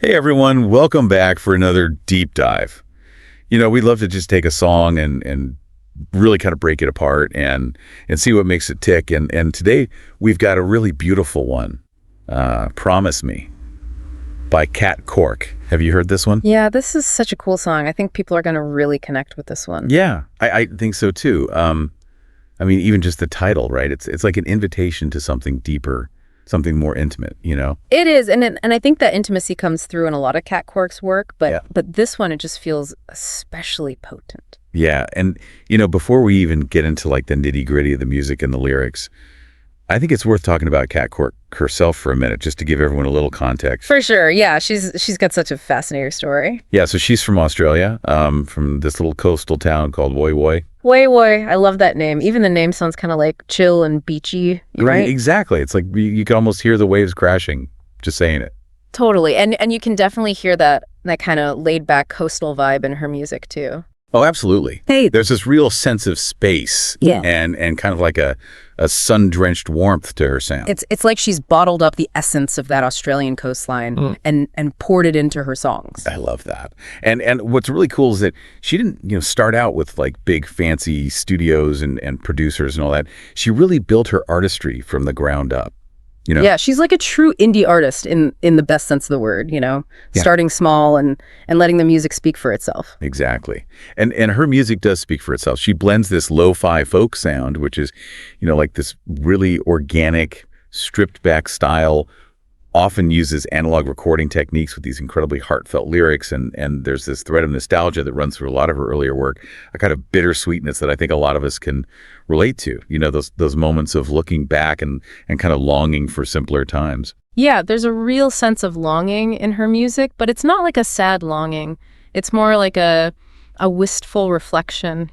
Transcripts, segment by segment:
Hey everyone, welcome back for another deep dive. We'd love to just take a song and really kind of break it apart and see what makes it tick. And today we've got a really beautiful one, Promise Me by Cork. Have you heard this one? Yeah, this is such a cool song. I think people are going to really connect with this one. Yeah, I think so too. Even just the title, right? It's like an invitation to something deeper, something more intimate, It is, and I think that intimacy comes through in a lot of Cork's work, but this one, it just feels especially potent. Yeah, and before we even get into like the nitty-gritty of the music and the lyrics, I think it's worth talking about Cork herself for a minute, just to give everyone a little context. For sure, yeah, she's got such a fascinating story. Yeah, so she's from Australia, from this little coastal town called Woy Woy. Woy Woy, I love that name. Even the name sounds kind of like chill and beachy, right? Exactly. It's like you can almost hear the waves crashing just saying it. Totally, and you can definitely hear that kind of laid-back coastal vibe in her music too. Oh, absolutely. Hey, there's this real sense of space, and kind of like a sun-drenched warmth to her sound. It's like she's bottled up the essence of that Australian coastline and poured it into her songs. I love that. And what's really cool is that she didn't start out with like big fancy studios and producers and all that. She really built her artistry from the ground up. Yeah, she's like a true indie artist in the best sense of the word, starting small and letting the music speak for itself. Exactly. And her music does speak for itself. She blends this lo-fi folk sound, which is, like this really organic, stripped back style, often uses analog recording techniques with these incredibly heartfelt lyrics. And there's this thread of nostalgia that runs through a lot of her earlier work, a kind of bittersweetness that I think a lot of us can relate to, those moments of looking back and kind of longing for simpler times. Yeah, there's a real sense of longing in her music, but it's not like a sad longing. It's more like a wistful reflection,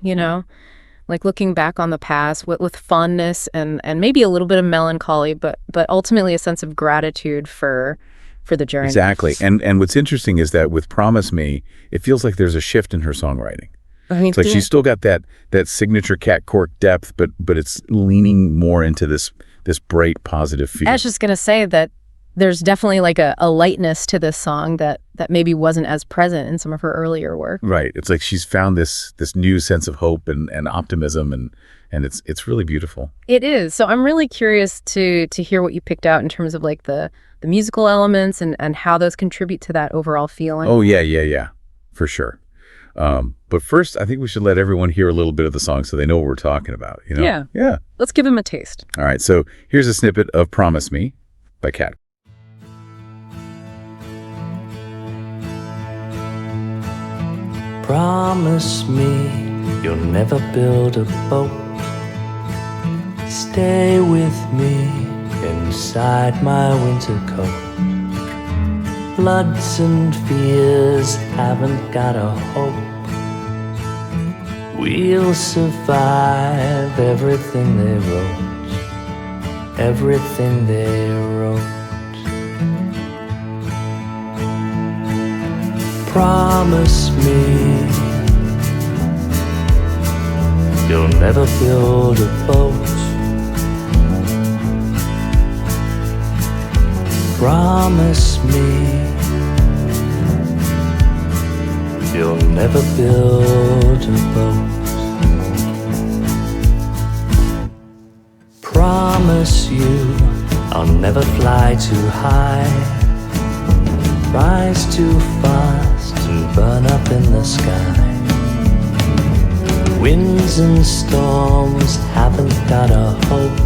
like looking back on the past with fondness and maybe a little bit of melancholy, but ultimately a sense of gratitude for the journey. Exactly. And what's interesting is that with Promise Me, it feels like there's a shift in her songwriting. It's like she's still got that signature Cork depth, but it's leaning more into this bright, positive feel. I was just going to say that there's definitely like a lightness to this song that maybe wasn't as present in some of her earlier work. Right. It's like she's found this new sense of hope and optimism, and it's really beautiful. It is. So I'm really curious to hear what you picked out in terms of like the musical elements and how those contribute to that overall feeling. Oh, yeah. For sure. But first, I think we should let everyone hear a little bit of the song so they know what we're talking about. Yeah. Let's give them a taste. All right. So here's a snippet of Promise Me by Cat. Promise me you'll never build a boat. Stay with me inside my winter coat. Floods and fears haven't got a hope. We'll survive everything they wrote. Everything they wrote. Promise me you'll never build a boat. Promise me you'll never build a boat. Promise you I'll never fly too high, rise too fast and burn up in the sky. Winds and storms haven't got a hope.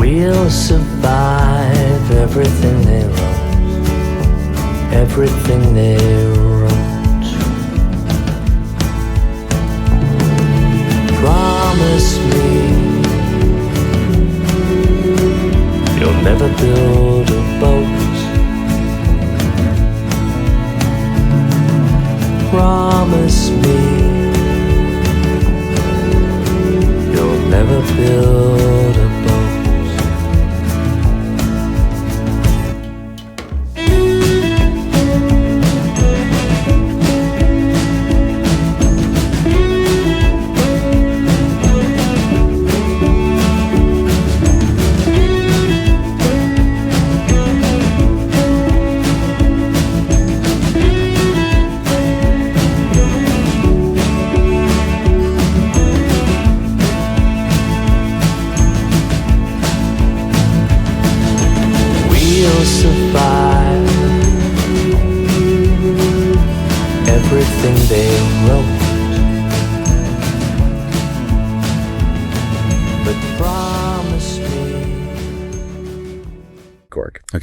We'll survive everything they wrote. Everything they wrote. Promise me you'll never build a boat. Promise me you'll never build a boat.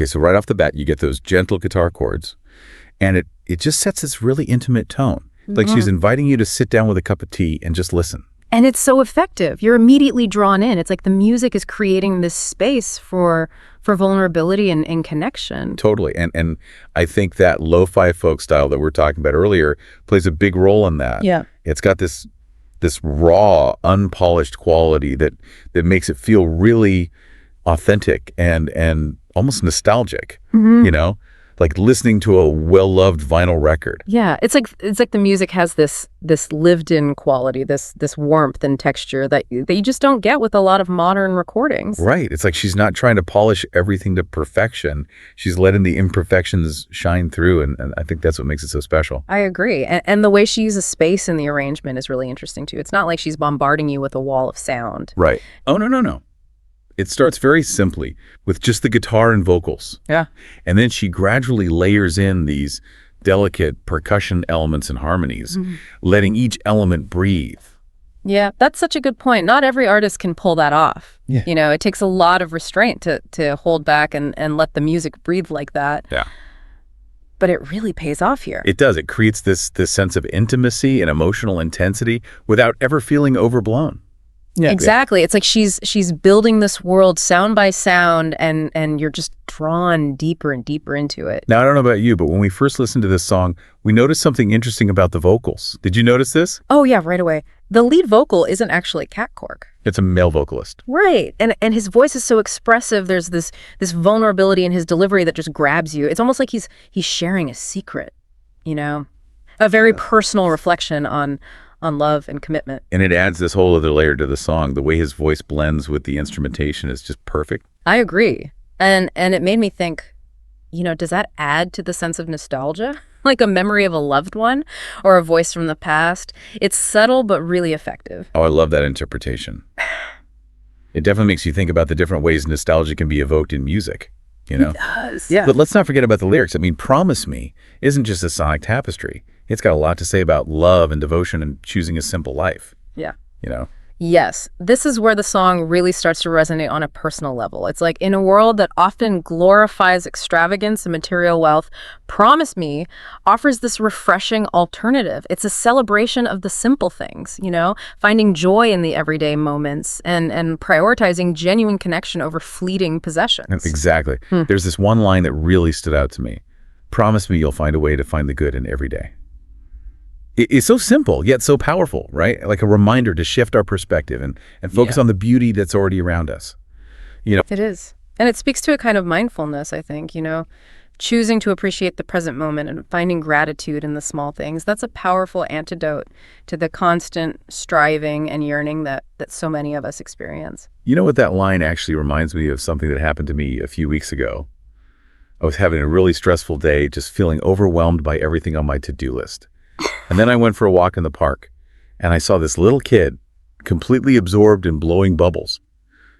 Okay, so right off the bat, you get those gentle guitar chords, and it just sets this really intimate tone. Like she's inviting you to sit down with a cup of tea and just listen. And it's so effective. You're immediately drawn in. It's like the music is creating this space for vulnerability and connection. Totally. And I think that lo-fi folk style that we were talking about earlier plays a big role in that. Yeah. It's got this raw, unpolished quality that makes it feel really authentic and almost nostalgic, you know? Like listening to a well-loved vinyl record. Yeah, it's like the music has this lived-in quality, this warmth and texture that you just don't get with a lot of modern recordings. Right. It's like she's not trying to polish everything to perfection. She's letting the imperfections shine through, and I think that's what makes it so special. I agree. And the way she uses space in the arrangement is really interesting, too. It's not like she's bombarding you with a wall of sound. Right. Oh, no. It starts very simply with just the guitar and vocals. Yeah. And then she gradually layers in these delicate percussion elements and harmonies, letting each element breathe. Yeah, that's such a good point. Not every artist can pull that off. Yeah. You know, it takes a lot of restraint to hold back and let the music breathe like that. Yeah. But it really pays off here. It does. It creates this sense of intimacy and emotional intensity without ever feeling overblown. Yeah, exactly. It's like she's building this world sound by sound, and you're just drawn deeper and deeper into it. Now, I don't know about you, but when we first listened to this song, we noticed something interesting about the vocals. Did you notice this? Oh, yeah, right away. The lead vocal isn't actually Cat Cork. It's a male vocalist. Right. And his voice is so expressive. There's this vulnerability in his delivery that just grabs you. It's almost like he's sharing a secret, you know? A very personal reflection on love and commitment. And it adds this whole other layer to the song. The way his voice blends with the instrumentation is just perfect. I agree. And it made me think, you know, does that add to the sense of nostalgia? Like a memory of a loved one or a voice from the past? It's subtle but really effective. Oh, I love that interpretation. It definitely makes you think about the different ways nostalgia can be evoked in music, you know? It does. Yeah. But let's not forget about the lyrics. I mean, Promise Me isn't just a sonic tapestry. It's got a lot to say about love and devotion and choosing a simple life. Yeah. You know? Yes. This is where the song really starts to resonate on a personal level. It's like in a world that often glorifies extravagance and material wealth, Promise Me offers this refreshing alternative. It's a celebration of the simple things, you know, finding joy in the everyday moments and prioritizing genuine connection over fleeting possessions. Exactly. There's this one line that really stood out to me. Promise me you'll find a way to find the good in every day. It's so simple, yet so powerful, right? Like a reminder to shift our perspective and focus on the beauty that's already around us. You know, it is. And it speaks to a kind of mindfulness, I think, you know, choosing to appreciate the present moment and finding gratitude in the small things. That's a powerful antidote to the constant striving and yearning that so many of us experience. You know what that line actually reminds me of? Something that happened to me a few weeks ago. I was having a really stressful day, just feeling overwhelmed by everything on my to-do list. And then I went for a walk in the park, and I saw this little kid completely absorbed in blowing bubbles,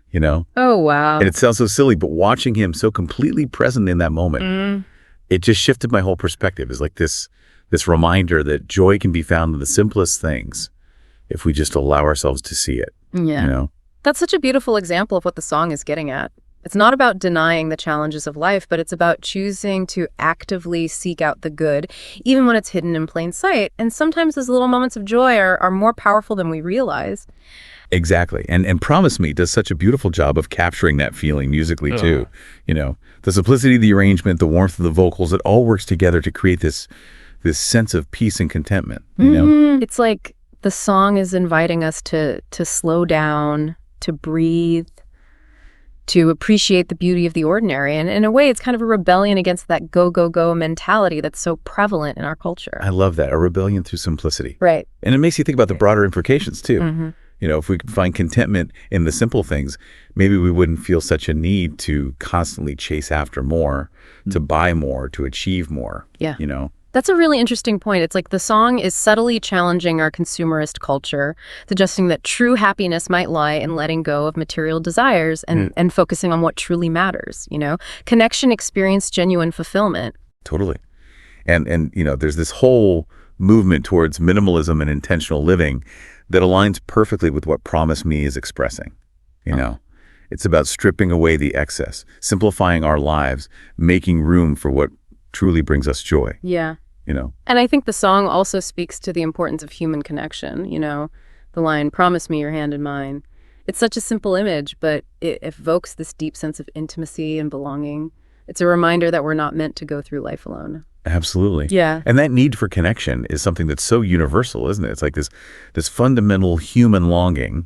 you know? Oh, wow. And it sounds so silly, but watching him so completely present in that moment, it just shifted my whole perspective. It's like this reminder that joy can be found in the simplest things if we just allow ourselves to see it. Yeah. You know? That's such a beautiful example of what the song is getting at. It's not about denying the challenges of life, but it's about choosing to actively seek out the good, even when it's hidden in plain sight. And sometimes those little moments of joy are more powerful than we realize. Exactly. And Promise Me does such a beautiful job of capturing that feeling musically, too. You know, the simplicity of the arrangement, the warmth of the vocals, it all works together to create this sense of peace and contentment, you know? It's like the song is inviting us to slow down, to breathe, to appreciate the beauty of the ordinary. And in a way, it's kind of a rebellion against that go, go, go mentality that's so prevalent in our culture. I love that. A rebellion through simplicity. Right. And it makes you think about the broader implications, too. You know, if we could find contentment in the simple things, maybe we wouldn't feel such a need to constantly chase after more, to buy more, to achieve more. Yeah. You know? That's a really interesting point. It's like the song is subtly challenging our consumerist culture, suggesting that true happiness might lie in letting go of material desires and focusing on what truly matters, you know? Connection, experience, genuine fulfillment. Totally. And you know, there's this whole movement towards minimalism and intentional living that aligns perfectly with what Promise Me is expressing, you know? It's about stripping away the excess, simplifying our lives, making room for what truly brings us joy, Yeah. you know? And I think the song also speaks to the importance of human connection, the line, "Promise me your hand in mine." It's such a simple image, but it evokes this deep sense of intimacy and belonging. It's a reminder that we're not meant to go through life alone. Absolutely. Yeah. And that need for connection is something that's so universal, isn't it? It's like this fundamental human longing,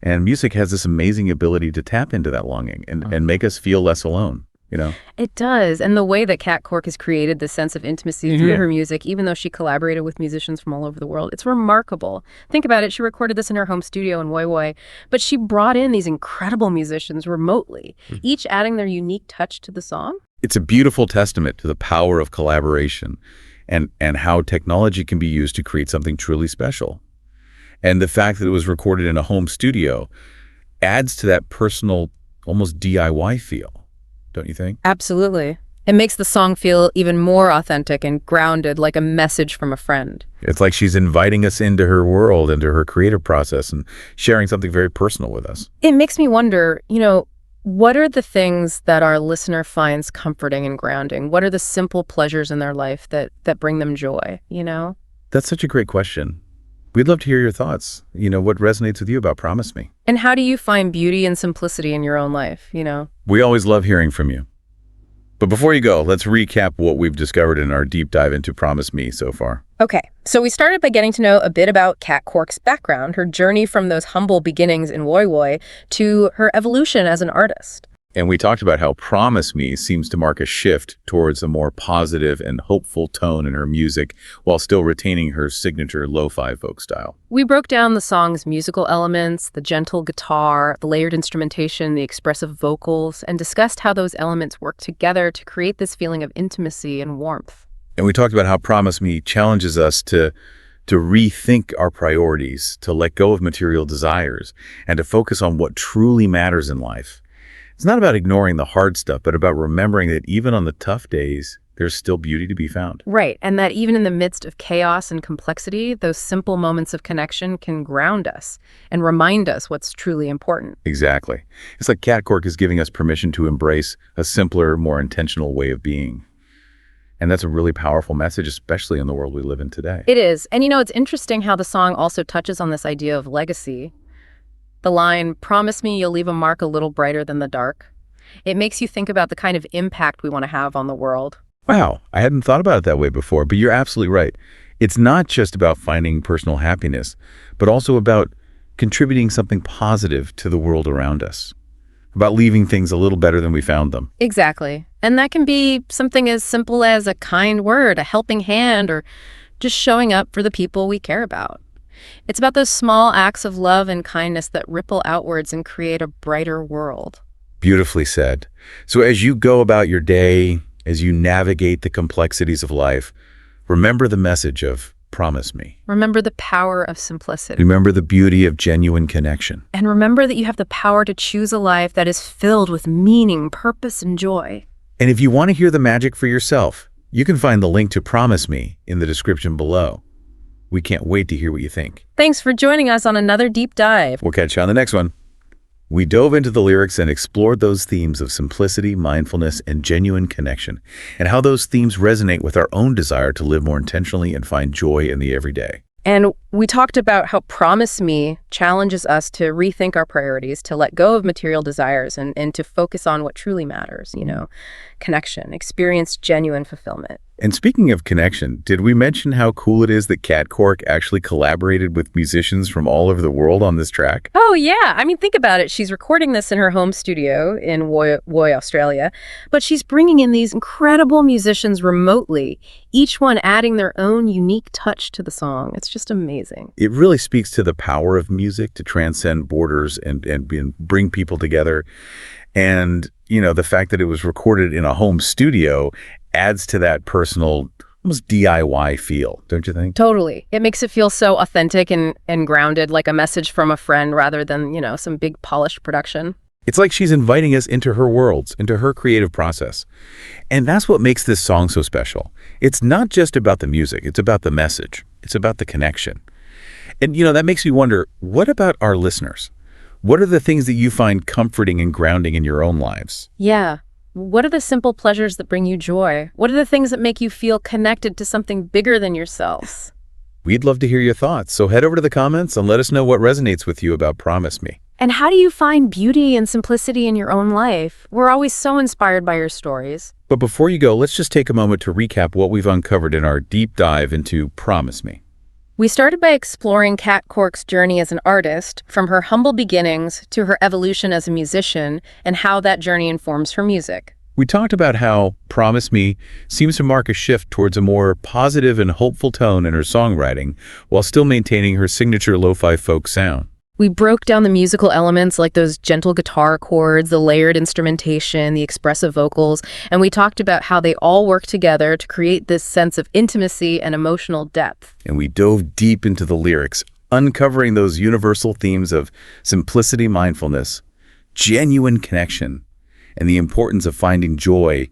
and music has this amazing ability to tap into that longing and make us feel less alone, you know? It does. And the way that Kat Cork has created this sense of intimacy through her music, even though she collaborated with musicians from all over the world, it's remarkable. Think about it. She recorded this in her home studio in Woy Woy, but she brought in these incredible musicians remotely, each adding their unique touch to the song. It's a beautiful testament to the power of collaboration and how technology can be used to create something truly special. And the fact that it was recorded in a home studio adds to that personal, almost DIY feel, don't you think? Absolutely. It makes the song feel even more authentic and grounded, like a message from a friend. It's like she's inviting us into her world, into her creative process, and sharing something very personal with us. It makes me wonder, what are the things that our listener finds comforting and grounding? What are the simple pleasures in their life that bring them joy, That's such a great question. We'd love to hear your thoughts. What resonates with you about Promise Me? And how do you find beauty and simplicity in your own life, We always love hearing from you. But before you go, let's recap what we've discovered in our deep dive into Promise Me so far. Okay, so we started by getting to know a bit about Kat Cork's background, her journey from those humble beginnings in Woy Woy to her evolution as an artist. And we talked about how Promise Me seems to mark a shift towards a more positive and hopeful tone in her music while still retaining her signature lo-fi folk style. We broke down the song's musical elements, the gentle guitar, the layered instrumentation, the expressive vocals, and discussed how those elements work together to create this feeling of intimacy and warmth. And we talked about how Promise Me challenges us to rethink our priorities, to let go of material desires, and to focus on what truly matters in life. It's not about ignoring the hard stuff, but about remembering that even on the tough days, there's still beauty to be found. Right, and that even in the midst of chaos and complexity, those simple moments of connection can ground us and remind us what's truly important. Exactly. It's like Kat Cork is giving us permission to embrace a simpler, more intentional way of being. And that's a really powerful message, especially in the world we live in today. It is. And it's interesting how the song also touches on this idea of legacy. The line, "Promise me you'll leave a mark a little brighter than the dark." It makes you think about the kind of impact we want to have on the world. Wow, I hadn't thought about it that way before, but you're absolutely right. It's not just about finding personal happiness, but also about contributing something positive to the world around us, about leaving things a little better than we found them. Exactly. And that can be something as simple as a kind word, a helping hand, or just showing up for the people we care about. It's about those small acts of love and kindness that ripple outwards and create a brighter world. Beautifully said. So as you go about your day, as you navigate the complexities of life, remember the message of Promise Me. Remember the power of simplicity. Remember the beauty of genuine connection. And remember that you have the power to choose a life that is filled with meaning, purpose, and joy. And if you want to hear the magic for yourself, you can find the link to Promise Me in the description below. We can't wait to hear what you think. Thanks for joining us on another deep dive. We'll catch you on the next one. We dove into the lyrics and explored those themes of simplicity, mindfulness, and genuine connection, and how those themes resonate with our own desire to live more intentionally and find joy in the everyday. And we talked about how Promise Me challenges us to rethink our priorities, to let go of material desires, and to focus on what truly matters, connection, experience genuine fulfillment. And speaking of connection, did we mention how cool it is that Kat Cork actually collaborated with musicians from all over the world on this track? Oh, yeah. Think about it. She's recording this in her home studio in Woy Woy, Australia, but she's bringing in these incredible musicians remotely, each one adding their own unique touch to the song. It's just amazing. It really speaks to the power of music to transcend borders and bring people together. And, the fact that it was recorded in a home studio adds to that personal, almost DIY feel, don't you think? Totally. It makes it feel so authentic and grounded, like a message from a friend rather than, some big polished production. It's like she's inviting us into her worlds, into her creative process. And that's what makes this song so special. It's not just about the music, it's about the message. It's about the connection. And, that makes me wonder, what about our listeners? What are the things that you find comforting and grounding in your own lives? Yeah. What are the simple pleasures that bring you joy? What are the things that make you feel connected to something bigger than yourselves? We'd love to hear your thoughts, so head over to the comments and let us know what resonates with you about Promise Me. And how do you find beauty and simplicity in your own life? We're always so inspired by your stories. But before you go, let's just take a moment to recap what we've uncovered in our deep dive into Promise Me. We started by exploring Kat Cork's journey as an artist, from her humble beginnings to her evolution as a musician, and how that journey informs her music. We talked about how Promise Me seems to mark a shift towards a more positive and hopeful tone in her songwriting, while still maintaining her signature lo-fi folk sound. We broke down the musical elements like those gentle guitar chords, the layered instrumentation, the expressive vocals, and we talked about how they all work together to create this sense of intimacy and emotional depth. And we dove deep into the lyrics, uncovering those universal themes of simplicity, mindfulness, genuine connection, and the importance of finding joy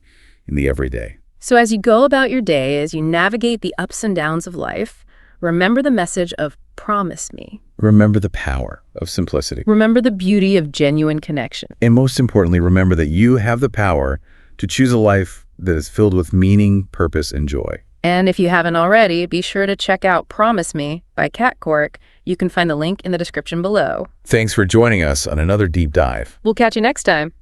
in the everyday. So as you go about your day, as you navigate the ups and downs of life, remember the message of Promise Me. Remember the power of simplicity. Remember the beauty of genuine connection. And most importantly, remember that you have the power to choose a life that is filled with meaning, purpose, and joy. And if you haven't already, be sure to check out Promise Me by Kat Cork. You can find the link in the description below. Thanks for joining us on another deep dive. We'll catch you next time.